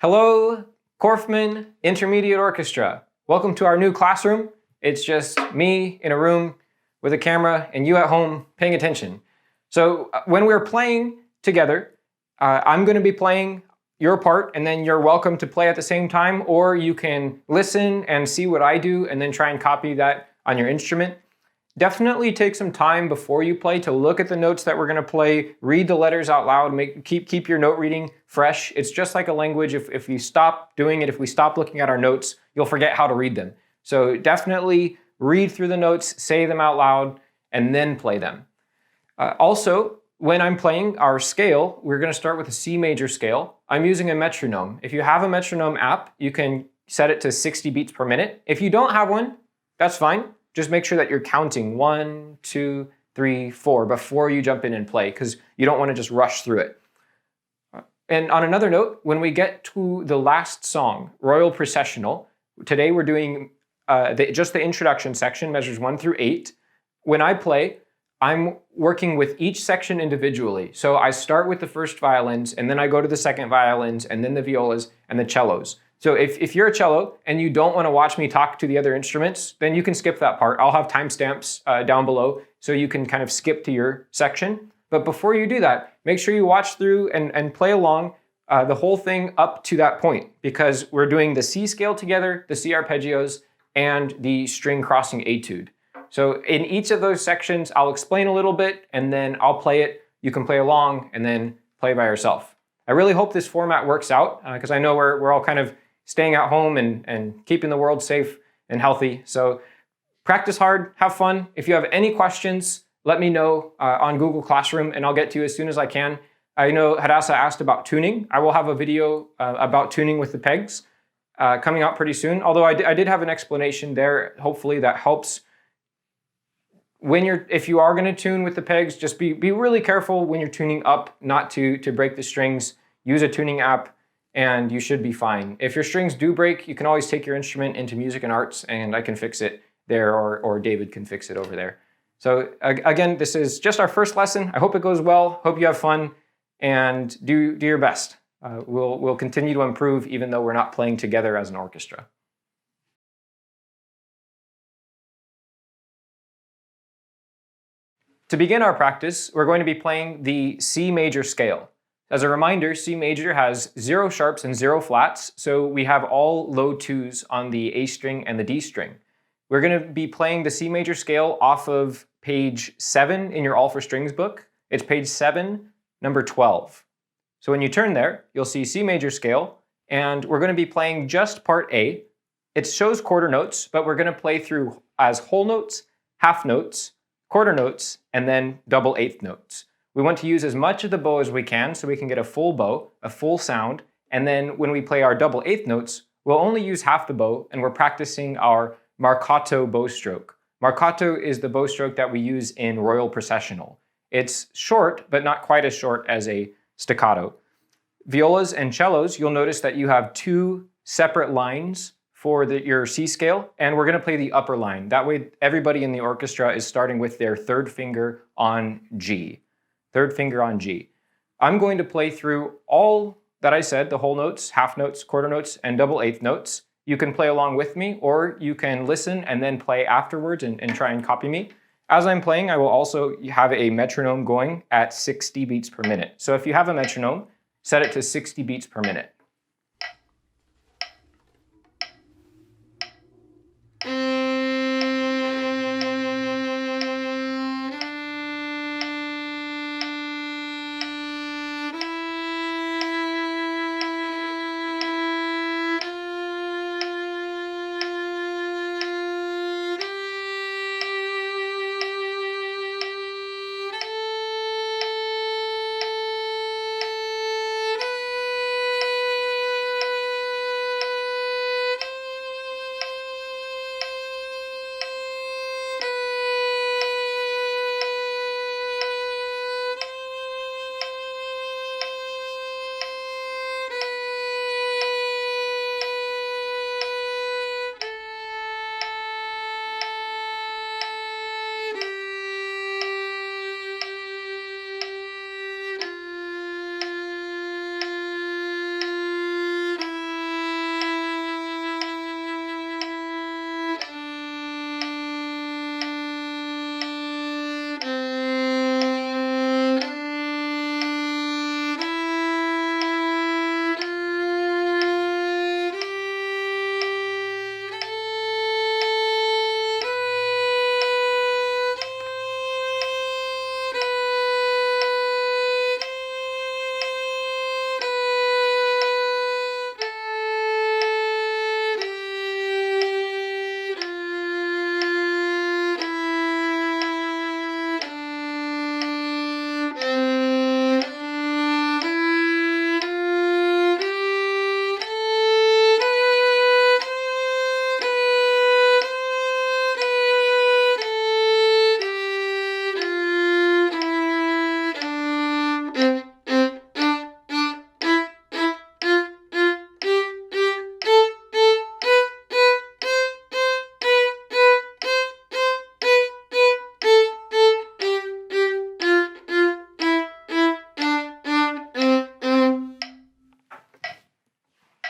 Hello, Korfman Intermediate Orchestra. Welcome to our new classroom. It's just me in a room with a camera and you at home paying attention. So when we're playing together, I'm going to be playing your part and then you're welcome to play at the same time, or you can listen and see what I do and then try and copy that on your instrument. Definitely take some time before you play to look at the notes that we're going to play, read the letters out loud, keep your note reading fresh. It's just like a language. If you stop doing it, if we stop looking at our notes, you'll forget how to read them. So definitely read through the notes, say them out loud, and then play them. Also, when I'm playing our scale, we're going to start with a C major scale. I'm using a metronome. If you have a metronome app, you can set it to 60 beats per minute. If you don't have one, that's fine. Just make sure that you're counting 1, 2, 3, 4 before you jump in and play, because you don't want to just rush through it. And on another note, when we get to the last song, Royal Processional, today we're doing just the introduction section, measures 1 through 8. When I play, I'm working with each section individually. So I start with the first violins, and then I go to the second violins, and then the violas and the cellos. So if you're a cello and you don't want to watch me talk to the other instruments, then you can skip that part. I'll have timestamps down below so you can kind of skip to your section. But before you do that, make sure you watch through and play along the whole thing up to that point, because we're doing the C scale together, the C arpeggios, and the string crossing etude. So in each of those sections, I'll explain a little bit and then I'll play it. You can play along and then play by yourself. I really hope this format works out because I know we're all kind of staying at home and keeping the world safe and healthy. So practice hard, have fun. If you have any questions, let me know on Google Classroom and I'll get to you as soon as I can. I know Hadassah asked about tuning. I will have a video about tuning with the pegs coming out pretty soon. Although I did have an explanation there, hopefully that helps. If you are going to tune with the pegs, just be really careful when you're tuning up not to break the strings. Use a tuning app and you should be fine. If your strings do break, you can always take your instrument into Music and Arts and I can fix it there, or David can fix it over there. So again, this is just our first lesson. I hope it goes well. Hope you have fun and do your best. We'll continue to improve even though we're not playing together as an orchestra. To begin our practice, we're going to be playing the C major scale. As a reminder, C major has 0 sharps and 0 flats, so we have all low 2s on the A string and the D string. We're going to be playing the C major scale off of page 7 in your All for Strings book. It's page 7, number 12. So when you turn there, you'll see C major scale, and we're going to be playing just part A. It shows quarter notes, but we're going to play through as whole notes, half notes, quarter notes, and then double eighth notes. We want to use as much of the bow as we can so we can get a full bow, a full sound, and then when we play our double eighth notes, we'll only use half the bow and we're practicing our marcato bow stroke. Marcato is the bow stroke that we use in Royal Processional. It's short, but not quite as short as a staccato. Violas and cellos, you'll notice that you have 2 separate lines for your C scale, and we're going to play the upper line. That way everybody in the orchestra is starting with their 3rd finger on G. 3rd finger on G. I'm going to play through all that I said, the whole notes, half notes, quarter notes, and double eighth notes. You can play along with me, or you can listen and then play afterwards and try and copy me. As I'm playing, I will also have a metronome going at 60 beats per minute. So if you have a metronome, set it to 60 beats per minute.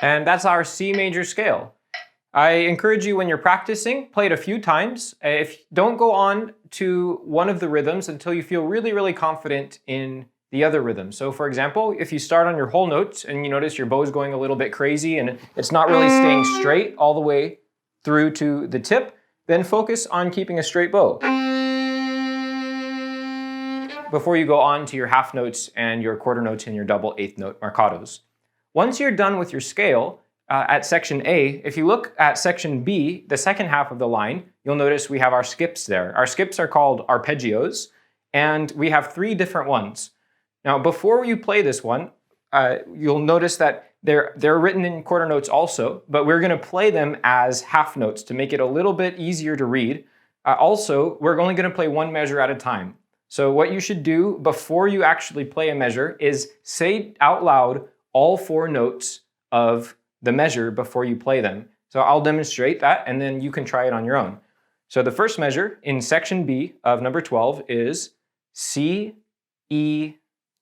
And that's our C major scale. I encourage you when you're practicing, play it a few times. Don't go on to one of the rhythms until you feel really, really confident in the other rhythm. So for example, if you start on your whole notes and you notice your bow is going a little bit crazy and it's not really staying straight all the way through to the tip, then focus on keeping a straight bow before you go on to your half notes and your quarter notes and your double eighth note marcatos. Once you're done with your scale, at section A, if you look at section B, the second half of the line, you'll notice we have our skips there. Our skips are called arpeggios, and we have 3 different ones. Now, before you play this one, you'll notice that they're written in quarter notes also, but we're going to play them as half notes to make it a little bit easier to read. Also, we're only going to play one measure at a time. So what you should do before you actually play a measure is say out loud all 4 notes of the measure before you play them. So I'll demonstrate that and then you can try it on your own. So the first measure in section B of number 12 is C, E,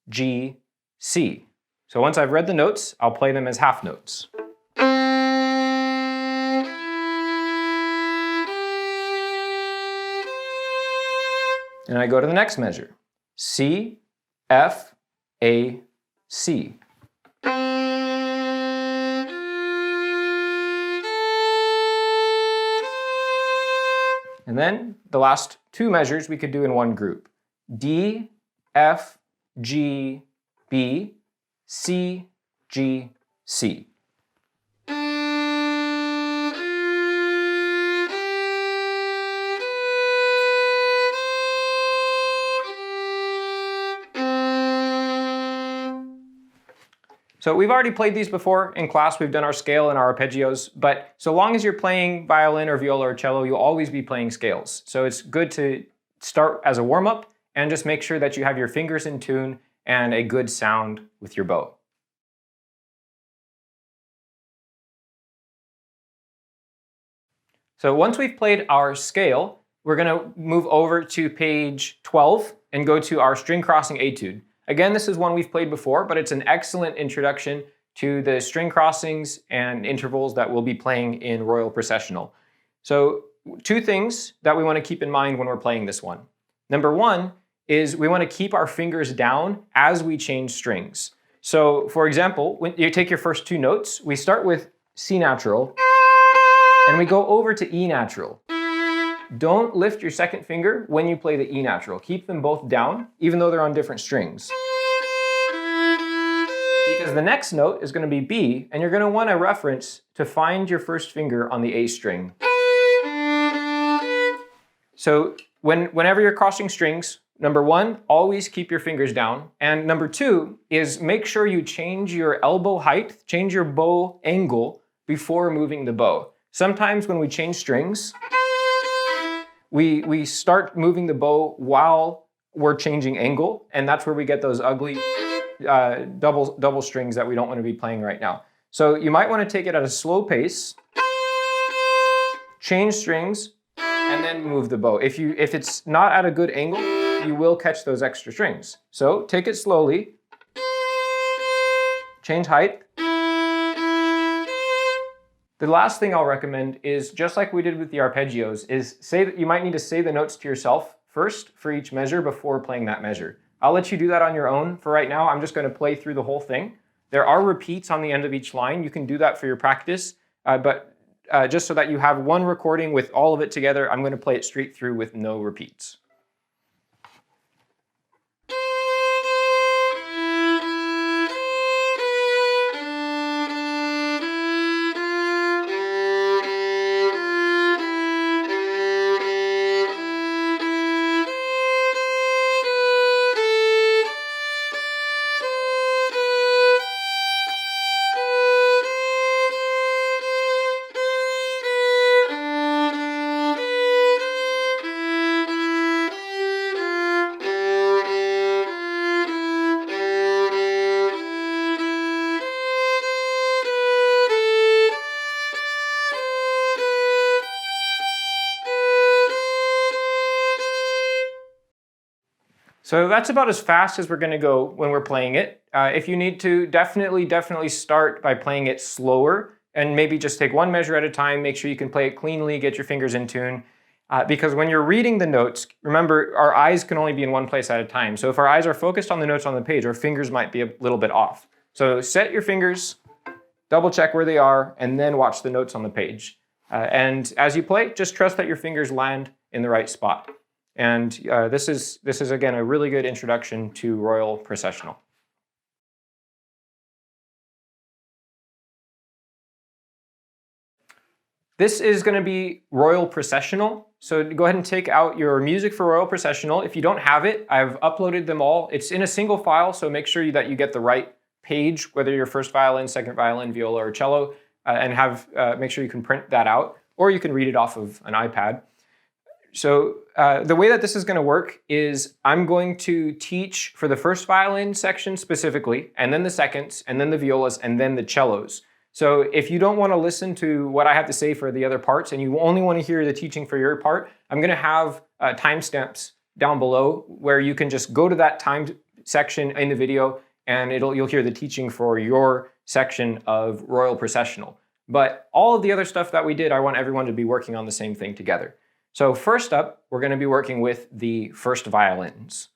G, C. So once I've read the notes, I'll play them as half notes. And I go to the next measure, C, F, A, C. And then the last 2 measures we could do in one group. D, F, G, B, C, G, C. So we've already played these before in class. We've done our scale and our arpeggios, but so long as you're playing violin or viola or cello, you'll always be playing scales. So it's good to start as a warm-up and just make sure that you have your fingers in tune and a good sound with your bow. So once we've played our scale, we're going to move over to page 12 and go to our string crossing etude. Again, this is one we've played before, but it's an excellent introduction to the string crossings and intervals that we'll be playing in Royal Processional. So 2 things that we want to keep in mind when we're playing this one. Number 1 is we want to keep our fingers down as we change strings. So for example, when you take your first 2 notes, we start with C natural and we go over to E natural. Don't lift your second finger when you play the E natural. Keep them both down, even though they're on different strings. Because the next note is going to be B, and you're going to want a reference to find your first finger on the A string. So whenever you're crossing strings, number 1, always keep your fingers down. And number 2 is make sure you change your elbow height, change your bow angle before moving the bow. Sometimes when we change strings, we start moving the bow while we're changing angle, and that's where we get those ugly double strings that we don't want to be playing right now. So you might want to take it at a slow pace, change strings, and then move the bow. If it's not at a good angle, you will catch those extra strings. So take it slowly, change height. The last thing I'll recommend is, just like we did with the arpeggios, is say that you might need to say the notes to yourself first for each measure before playing that measure. I'll let you do that on your own. For right now, I'm just going to play through the whole thing. There are repeats on the end of each line. You can do that for your practice, but just so that you have one recording with all of it together, I'm going to play it straight through with no repeats. So that's about as fast as we're going to go when we're playing it. If you need to, definitely start by playing it slower and maybe just take one measure at a time. Make sure you can play it cleanly, get your fingers in tune. Because when you're reading the notes, remember, our eyes can only be in one place at a time. So if our eyes are focused on the notes on the page, our fingers might be a little bit off. So set your fingers, double check where they are, and then watch the notes on the page. And as you play, just trust that your fingers land in the right spot. And this is again a really good introduction to Royal Processional. This is going to be Royal Processional. So go ahead and take out your music for Royal Processional. If you don't have it, I've uploaded them all. It's in a single file, so make sure that you get the right page, whether you're first violin, second violin, viola, or cello, and make sure you can print that out, or you can read it off of an iPad. So the way that this is going to work is I'm going to teach for the first violin section specifically, and then the seconds, and then the violas, and then the cellos. So if you don't want to listen to what I have to say for the other parts, and you only want to hear the teaching for your part, I'm going to have timestamps down below where you can just go to that time section in the video, and you'll hear the teaching for your section of Royal Processional. But all of the other stuff that we did, I want everyone to be working on the same thing together. So first up, we're going to be working with the first violins.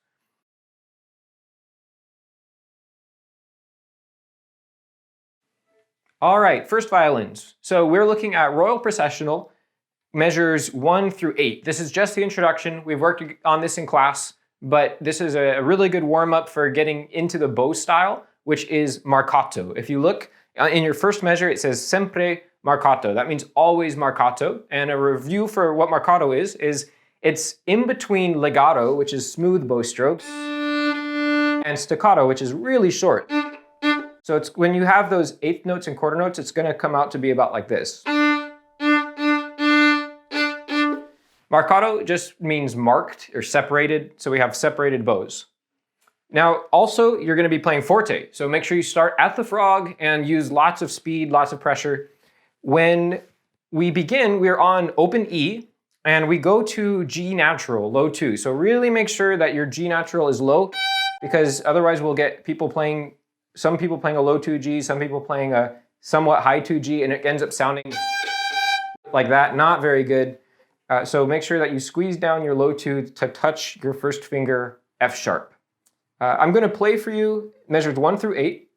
All right, first violins. So we're looking at Royal Processional, measures 1 through 8. This is just the introduction. We've worked on this in class, but this is a really good warm-up for getting into the bow style, which is marcato. If you look in your first measure, it says sempre marcato. That means always marcato. And a review for what marcato is it's in between legato, which is smooth bow strokes, and staccato, which is really short. So it's when you have those eighth notes and quarter notes, it's going to come out to be about like this. Marcato just means marked or separated, so we have separated bows. Now, also, you're going to be playing forte, so make sure you start at the frog and use lots of speed, lots of pressure. When we begin, we're on open E, and we go to G natural, low 2. So really make sure that your G natural is low, because otherwise we'll get some people playing a low 2G, some people playing a somewhat high 2G, and it ends up sounding like that. Not very good. So make sure that you squeeze down your low 2 to touch your first finger F sharp. I'm going to play for you measures 1 through 8.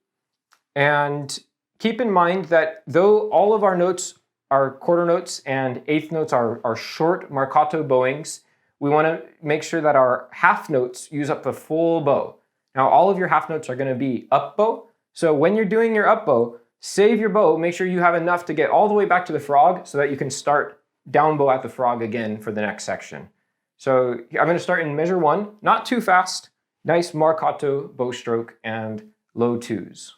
And keep in mind that though all of our notes are quarter notes and eighth notes are short marcato bowings, we want to make sure that our half notes use up the full bow. Now, all of your half notes are going to be up bow. So when you're doing your up bow, save your bow. Make sure you have enough to get all the way back to the frog so that you can start down bow at the frog again for the next section. So I'm going to start in measure 1, not too fast, nice marcato bow stroke and low 2s.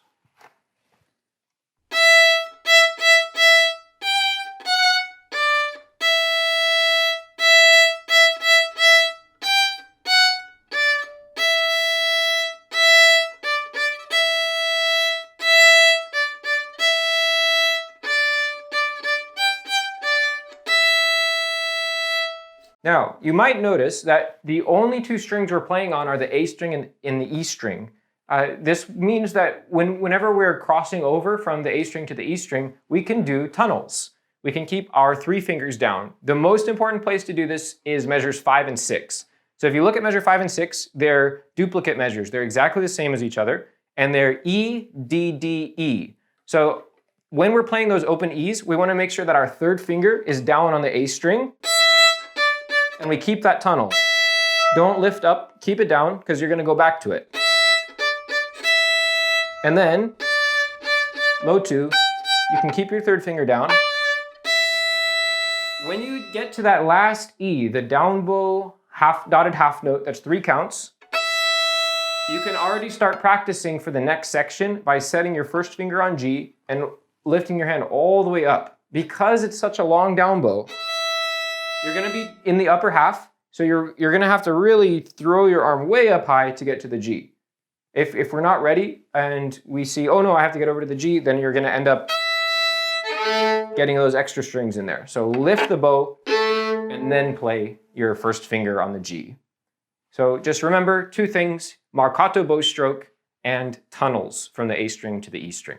Now, you might notice that the only 2 strings we're playing on are the A string and the E string. This means that whenever we're crossing over from the A string to the E string, we can do tunnels. We can keep our 3 fingers down. The most important place to do this is measures 5 and 6. So if you look at measure 5 and 6, they're duplicate measures. They're exactly the same as each other, and they're E, D, D, E. So when we're playing those open E's, we want to make sure that our 3rd finger is down on the A string, and we keep that tunnel. Don't lift up, keep it down, because you're going to go back to it. And then, low 2, you can keep your 3rd finger down. When you get to that last E, the down bow dotted half note, that's 3 counts, you can already start practicing for the next section by setting your 1st finger on G and lifting your hand all the way up. Because it's such a long down bow, you're going to be in the upper half, so you're going to have to really throw your arm way up high to get to the G. If we're not ready and we see, oh no, I have to get over to the G, then you're going to end up getting those extra strings in there. So lift the bow and then play your 1st finger on the G. So just remember two things: marcato bow stroke and tunnels from the A string to the E string.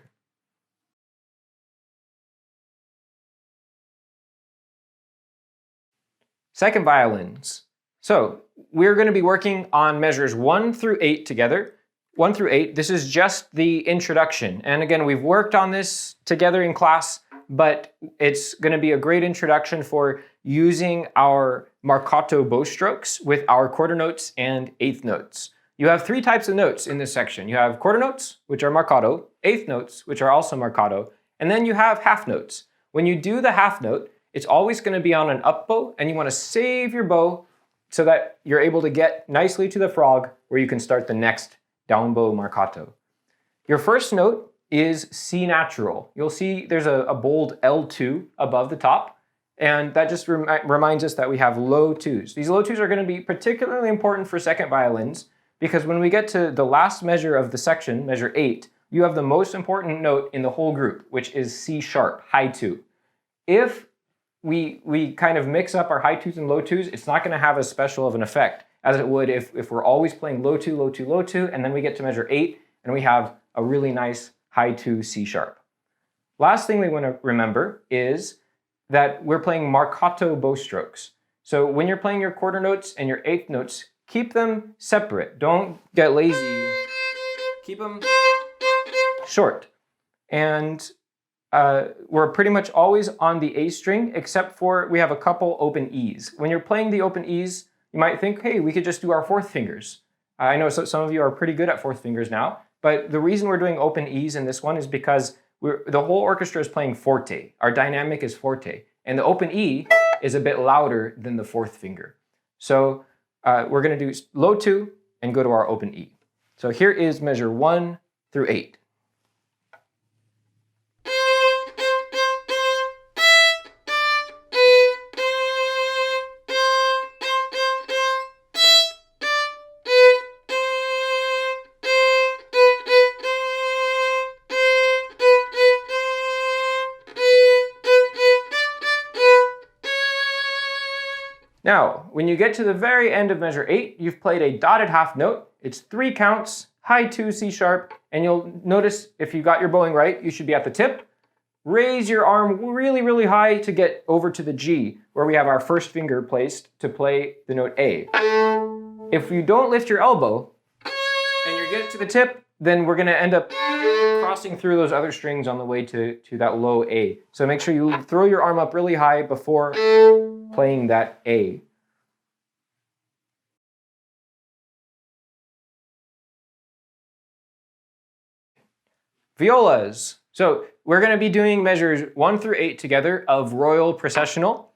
Second violins. So we're going to be working on measures 1 through 8 together. 1 through 8, this is just the introduction. And again, we've worked on this together in class, but it's going to be a great introduction for using our marcato bow strokes with our quarter notes and eighth notes. You have three types of notes in this section. You have quarter notes, which are marcato, eighth notes, which are also marcato, and then you have half notes. When you do the half note, it's always going to be on an up bow, and you want to save your bow so that you're able to get nicely to the frog where you can start the next down bow marcato. Your first note is C natural. You'll see there's a bold L2 above the top, and that just reminds us that we have low twos. These low twos are going to be particularly important for second violins because when we get to the last measure of the section, measure 8, you have the most important note in the whole group, which is C sharp, high 2. If we kind of mix up our high twos and low twos, it's not going to have as special of an effect as it would if we're always playing low 2, low 2, low 2, and then we get to measure 8 and we have a really nice high 2 C sharp. Last thing we want to remember is that we're playing marcato bow strokes. So when you're playing your quarter notes and your eighth notes, keep them separate. Don't get lazy. Keep them short. And we're pretty much always on the A string, except for we have a couple open E's. When you're playing the open E's, you might think, hey, we could just do our fourth fingers. I know some of you are pretty good at fourth fingers now, but the reason we're doing open E's in this one is because the whole orchestra is playing forte. Our dynamic is forte, and the open E is a bit louder than the fourth finger. So we're going to do low 2 and go to our open E. So here is measure 1 through 8. Now, when you get to the very end of measure 8, you've played a dotted half note. It's 3 counts, high 2 C sharp, and you'll notice if you got your bowing right, you should be at the tip. Raise your arm really, really high to get over to the G, where we have our first finger placed to play the note A. If you don't lift your elbow and you get to the tip, then we're going to end up crossing through those other strings on the way to that low A. So make sure you throw your arm up really high before playing that A. Violas. So we're going to be doing measures 1 through 8 together of royal processional.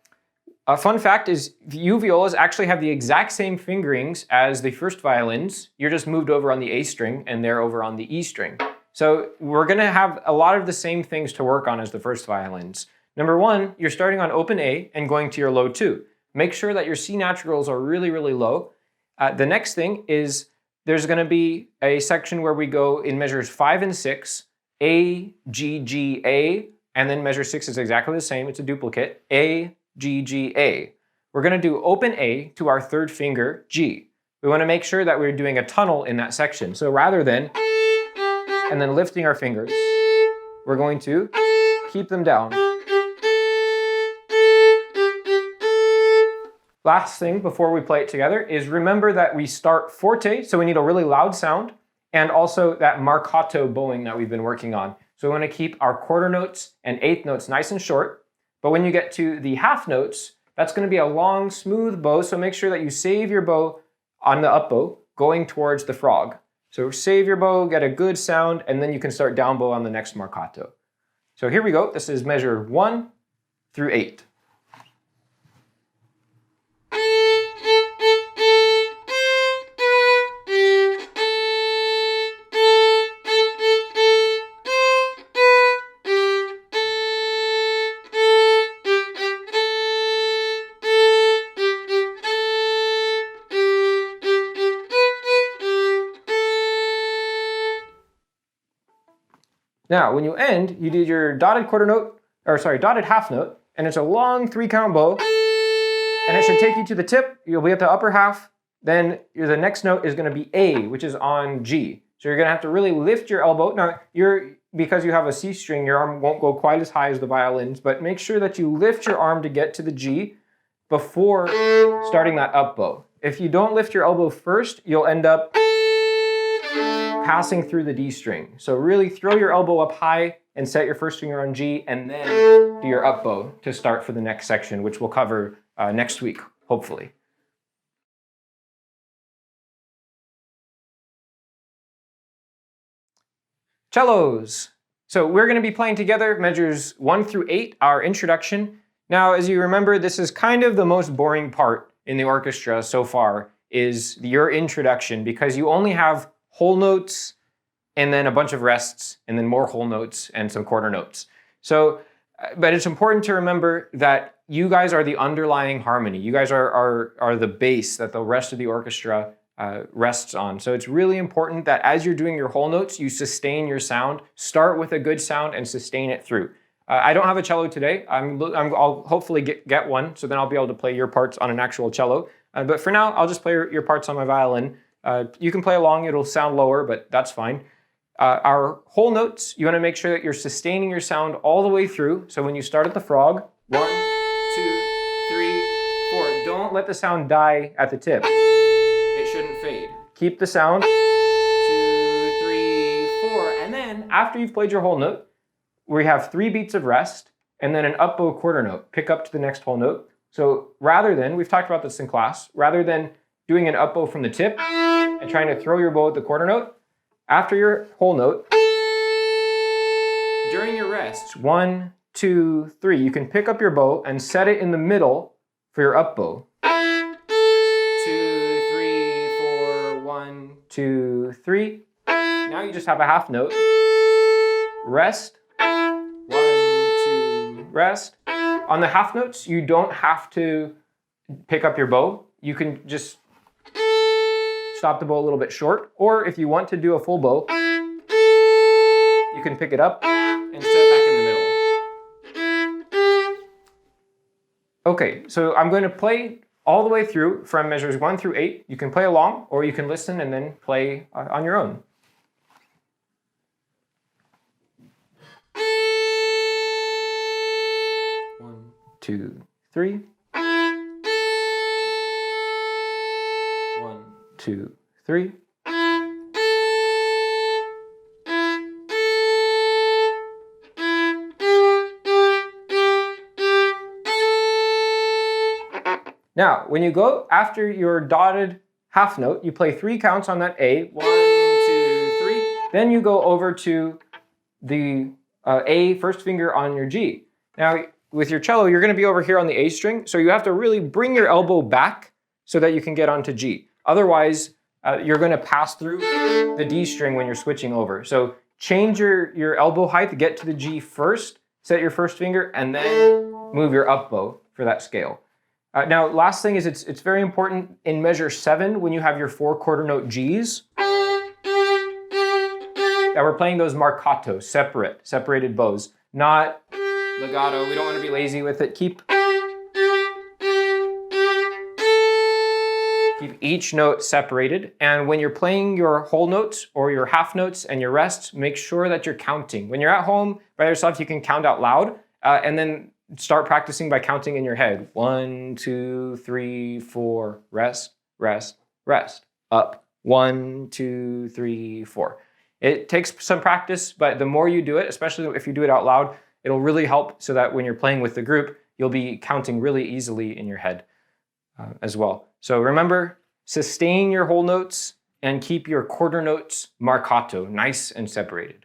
A fun fact is you violas actually have the exact same fingerings as the first violins. You're just moved over on the A string and they're over on the E string. So we're going to have a lot of the same things to work on as the first violins. Number 1, you're starting on open A and going to your low 2. Make sure that your C naturals are really, really low. The next thing is there's going to be a section where we go in measures 5 and 6, A, G, G, A, and then measure 6 is exactly the same. It's a duplicate, A, G, G, A. We're going to do open A to our third finger, G. We want to make sure that we're doing a tunnel in that section. So rather than, and then lifting our fingers, we're going to keep them down. Last thing before we play it together is remember that we start forte, so we need a really loud sound, and also that marcato bowing that we've been working on. So we want to keep our quarter notes and eighth notes nice and short, but when you get to the half notes, that's going to be a long, smooth bow, so make sure that you save your bow on the up bow going towards the frog. So save your bow, get a good sound, and then you can start down bow on the next marcato. So here we go. This is measure 1 through 8. Now, when you end, you did your dotted quarter note, dotted half note, and it's a long 3-count bow, and it should take you to the tip. You'll be at the upper half. then the next note is going to be A, which is on G. So you're going to have to really lift your elbow. Now, because you have a C string, your arm won't go quite as high as the violins, but make sure that you lift your arm to get to the G before starting that up bow. If you don't lift your elbow first, you'll end up passing through the D string. So really throw your elbow up high and set your first finger on G, and then do your up bow to start for the next section, which we'll cover next week, hopefully. Cellos. So we're going to be playing together measures 1 through 8, our introduction. Now, as you remember, this is kind of the most boring part in the orchestra so far, is your introduction, because you only have whole notes and then a bunch of rests and then more whole notes and some quarter notes. So, but it's important to remember that you guys are the underlying harmony. You guys are the base that the rest of the orchestra rests on. So it's really important that as you're doing your whole notes, you sustain your sound. Start with a good sound and sustain it through. I don't have a cello today. I'll hopefully get one, so then I'll be able to play your parts on an actual cello. But for now, I'll just play your parts on my violin. You can play along, it'll sound lower, but that's fine. Our whole notes, you want to make sure that you're sustaining your sound all the way through. So when you start at the frog, 1, 2, 3, 4. Don't let the sound die at the tip. It shouldn't fade. Keep the sound, 2, 3, 4. And then after you've played your whole note, we have 3 beats of rest and then an up bow quarter note. Pick up to the next whole note. So rather than, we've talked about this in class, rather than doing an up bow from the tip and trying to throw your bow at the quarter note, after your whole note, during your rests, 1, 2, 3, you can pick up your bow and set it in the middle for your up bow. 2, 3, 4, 1, 2, 3. Now you just have a half note. Rest. 1, 2, rest. On the half notes, you don't have to pick up your bow. You can just stop the bow a little bit short, or if you want to do a full bow, you can pick it up and set it back in the middle. Okay, so I'm going to play all the way through from measures 1 through 8. You can play along, or you can listen and then play on your own. One, 2, 3. 1, 2, 3. Now, when you go after your dotted half note, you play 3 counts on that A. 1, 2, 3. Then you go over to the A first finger on your G. Now, with your cello, you're going to be over here on the A string, so you have to really bring your elbow back so that you can get onto G. Otherwise, you're going to pass through the D string when you're switching over. So change your elbow height to get to the G first, set your first finger, and then move your up bow for that scale. Now, last thing is it's very important in measure 7 when you have your 4 quarter note Gs that we're playing those marcato, separated bows, not legato. We don't want to be lazy with it. Keep each note separated, and when you're playing your whole notes or your half notes and your rests, make sure that you're counting. When you're at home by yourself, you can count out loud, and then start practicing by counting in your head. 1, 2, 3, 4, rest, rest, rest, up. 1, 2, 3, 4. It takes some practice, but the more you do it, especially if you do it out loud, it'll really help so that when you're playing with the group, you'll be counting really easily in your head as well. So remember, sustain your whole notes and keep your quarter notes marcato, nice and separated.